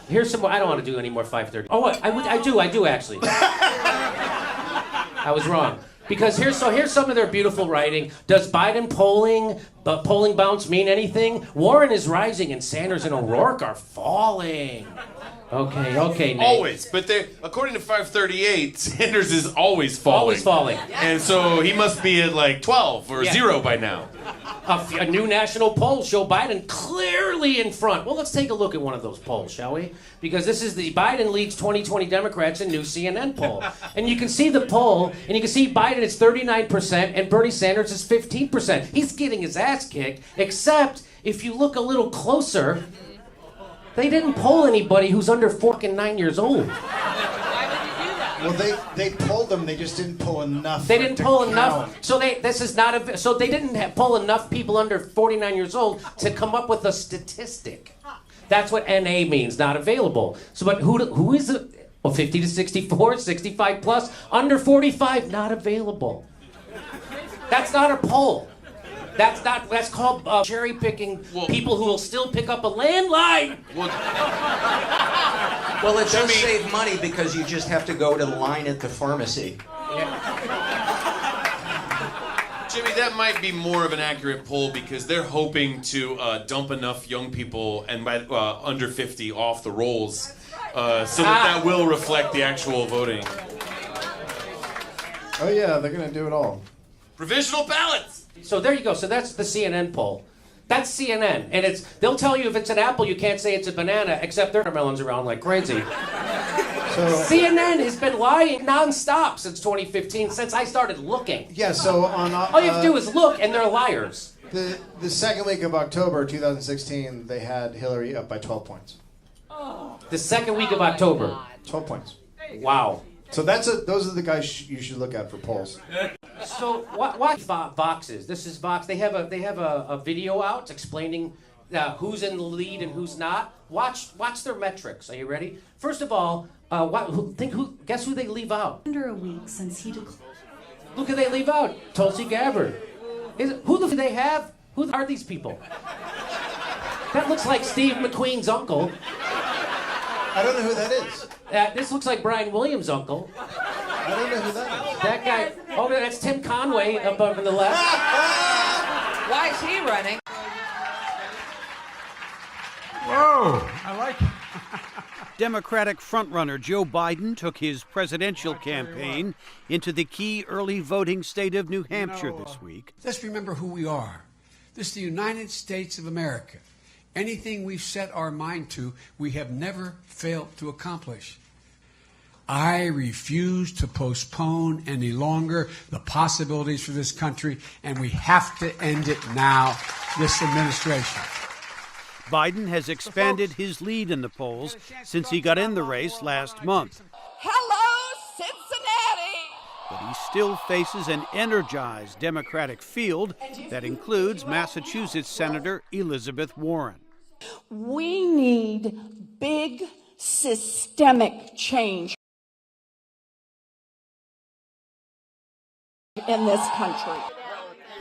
Here's some more. I don't want to do any more 5:30. Oh, I do actually. I was wrong. Because here's some of their beautiful writing. Does Biden polling bounce mean anything? Warren is rising and Sanders and O'Rourke are falling. Okay, Nate. Always, but according to 538, Sanders is always falling. Always falling. And so he must be at like 12 or 0 by now. A new national poll show Biden clearly in front. Well, let's take a look at one of those polls, shall we? Because this is the Biden leads 2020 Democrats, a new CNN poll. And you can see the poll, and you can see Biden is 39% and Bernie Sanders is 15%. He's getting his ass kicked, except if you look a little closer, they didn't poll anybody who's under 9 years old. Well, they polled them. They just didn't pull enough. They didn't pull enough. So they didn't pull enough people under 49 years old to come up with a statistic. That's what NA means, not available. So, but who is it? Well, 50 to 64, 65 plus, under 45, not available. That's not a poll. That's called cherry picking people who will still pick up a landline. Well, it does save money because you just have to go to the line at the pharmacy. Jimmy, that might be more of an accurate poll because they're hoping to dump enough young people and by under 50 off the rolls so that will reflect the actual voting. Oh yeah, they're gonna do it all. Provisional ballots. So there you go. So that's the CNN poll. That's CNN, and they'll tell you if it's an apple, you can't say it's a banana, except their melons around like crazy. So CNN has been lying nonstop since 2015, since I started looking. Yeah. So on all you have to do is look, and they're liars. The second week of October 2016, they had Hillary up by 12 points. The second week of October. 12 points. Wow. So those are the guys you should look at for polls. So watch Voxes. This is Vox. They have a video out explaining who's in the lead and who's not. Watch their metrics. Are you ready? First of all, guess who they leave out? Under a week since he declared. Who can they leave out? Tulsi Gabbard. Who do they have? Who are these people? That looks like Steve McQueen's uncle. I don't know who that is. This looks like Brian Williams' uncle. I don't know who that is. That guy. Oh, that's Tim Conway up on the left. Why is he running? Whoa, I like it. Democratic frontrunner Joe Biden took his presidential campaign into the key early voting state of New Hampshire this week. Let's remember who we are. This is the United States of America. Anything we've set our mind to, we have never failed to accomplish. I refuse to postpone any longer the possibilities for this country, and we have to end it now, this administration. Biden has expanded his lead in the polls since he got in the race last month. Hello, Cincinnati! But he still faces an energized Democratic field that includes Massachusetts Senator Elizabeth Warren. We need big systemic change in this country.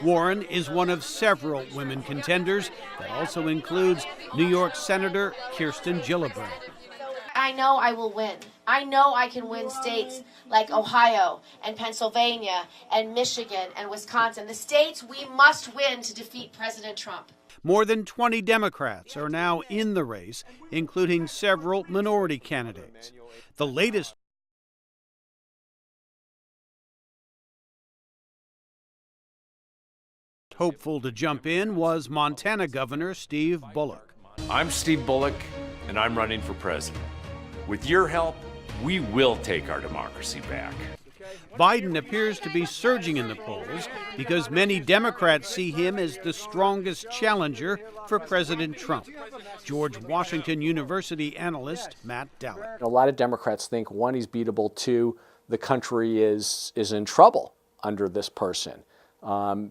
Warren is one of several women contenders that also includes New York Senator Kirsten Gillibrand. I know I will win. I know I can win states like Ohio and Pennsylvania and Michigan and Wisconsin, the states we must win to defeat President Trump. More than 20 Democrats are now in the race, including several minority candidates. The latest hopeful to jump in was Montana Governor Steve Bullock. I'm Steve Bullock, and I'm running for president. With your help, we will take our democracy back. Biden appears to be surging in the polls because many Democrats see him as the strongest challenger for President Trump. George Washington University analyst Matt Dallek. A lot of Democrats think, one, he's beatable, two, the country is in trouble under this person,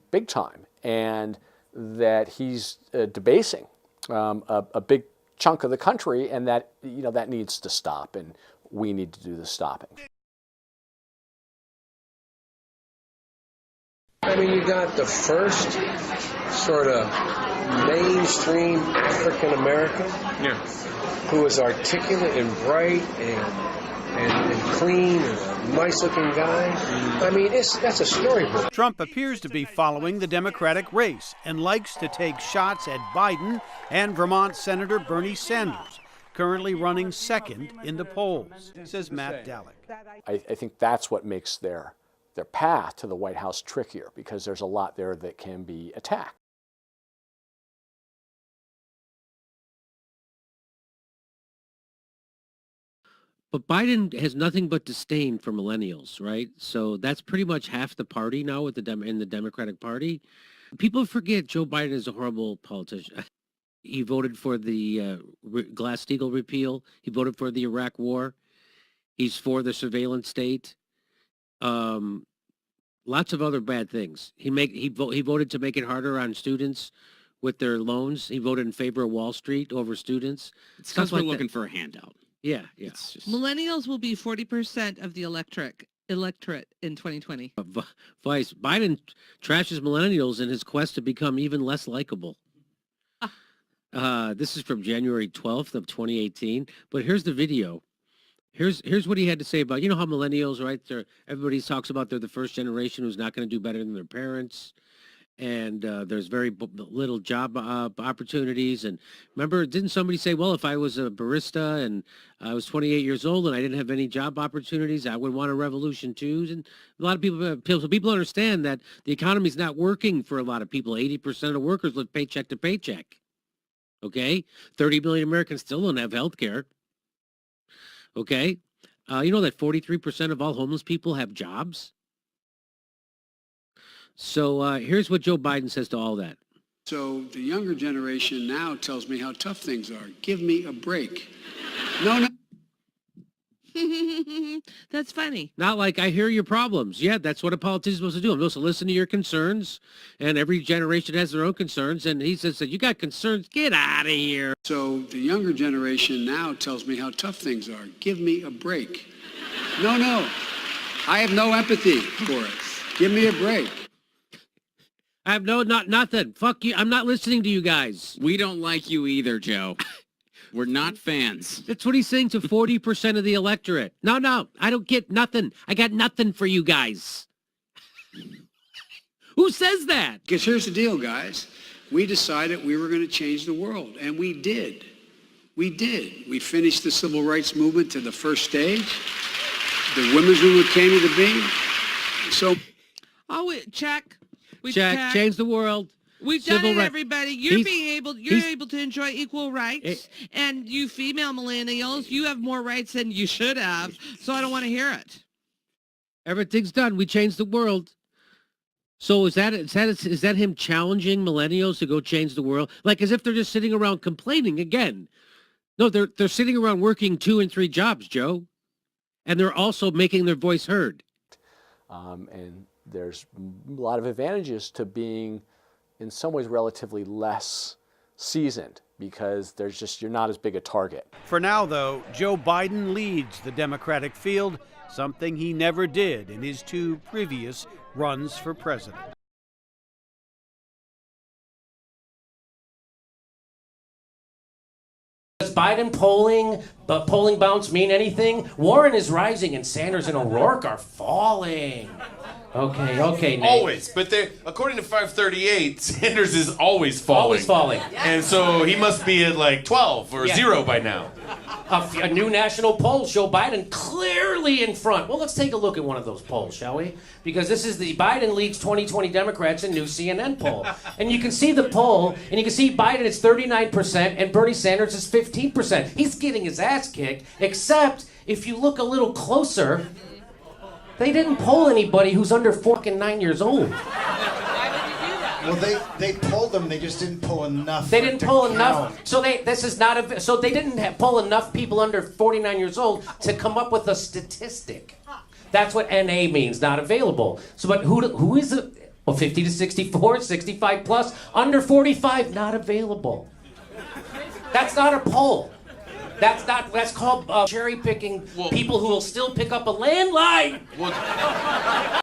big time, and that he's debasing a big chunk of the country, and that that needs to stop, and we need to do the stopping. I mean, you got the first sort of mainstream African American who is articulate and bright and clean and a nice-looking guy. I mean, that's a storybook. Trump appears to be following the Democratic race and likes to take shots at Biden and Vermont Senator Bernie Sanders, currently running second in the polls, says Matt Dallek. I think that's what makes their path to the White House trickier, because there's a lot there that can be attacked. But Biden has nothing but disdain for millennials, right? So that's pretty much half the party now with in the Democratic Party. People forget Joe Biden is a horrible politician. He voted for the Glass-Steagall repeal. He voted for the Iraq War. He's for the surveillance state. Lots of other bad things. He voted to make it harder on students with their loans. He voted in favor of Wall Street over students. It's because we're looking for a handout. Yeah. Millennials will be 40% of the electorate in 2020. Biden trashes millennials in his quest to become even less likable. This is from January 12th of 2018. But here's the video. Here's what he had to say about, how millennials, right? Everybody talks about they're the first generation who's not going to do better than their parents. And there's very little job opportunities. And remember, didn't somebody say, well, if I was a barista and I was 28 years old and I didn't have any job opportunities, I would want a revolution too? And a lot of people understand that the economy's not working for a lot of people. 80% of workers live paycheck to paycheck. Okay? 30 million Americans still don't have health care. Okay? You know that 43% of all homeless people have jobs? So here's what Joe Biden says to all that. So the younger generation now tells me how tough things are. Give me a break. No. That's funny. Not like, I hear your problems. Yeah, that's what a politician's supposed to do. I'm supposed to listen to your concerns, and every generation has their own concerns, and he says that you got concerns, get out of here. So the younger generation now tells me how tough things are. Give me a break. No. I have no empathy for it. Give me a break. I have nothing. Fuck you. I'm not listening to you guys. We don't like you either, Joe. We're not fans. That's what he's saying to 40% of the electorate. No, I don't get nothing. I got nothing for you guys. Who says that? Because here's the deal, guys. We decided we were going to change the world, and we did. We did. We finished the civil rights movement to the first stage. The women's movement came into being. So, check. Change the world. We've done it, everybody. You're able to enjoy equal rights, and you female millennials, you have more rights than you should have. So I don't want to hear it. Everything's done. We changed the world. So is that him challenging millennials to go change the world? Like as if they're just sitting around complaining again. No, they're sitting around working 2 and 3 jobs, Joe, and they're also making their voice heard. And there's a lot of advantages to being, in some ways, relatively less seasoned, because you're not as big a target. For now, though, Joe Biden leads the Democratic field, something he never did in his 2 previous runs for president. Does Biden polling bounce mean anything? Warren is rising and Sanders and O'Rourke are falling. Okay, Nate. Always, but according to 538, Sanders is always falling. Always falling. And so he must be at like 12 or 0 by now. A new national poll show Biden clearly in front. Well, let's take a look at one of those polls, shall we? Because this is the Biden leads 2020 Democrats, a new CNN poll. And you can see the poll, and you can see Biden is 39% and Bernie Sanders is 15%. He's getting his ass kicked, except if you look a little closer, they didn't poll anybody who's under 9 years old. Well, they polled them. They just didn't poll enough. They didn't poll enough. So they didn't poll enough people under 49 years old to come up with a statistic. That's what NA means, not available. So, but who is it? Well, 50 to 64, 65 plus, under 45, not available. That's not a poll. That's called cherry picking people who will still pick up a landline.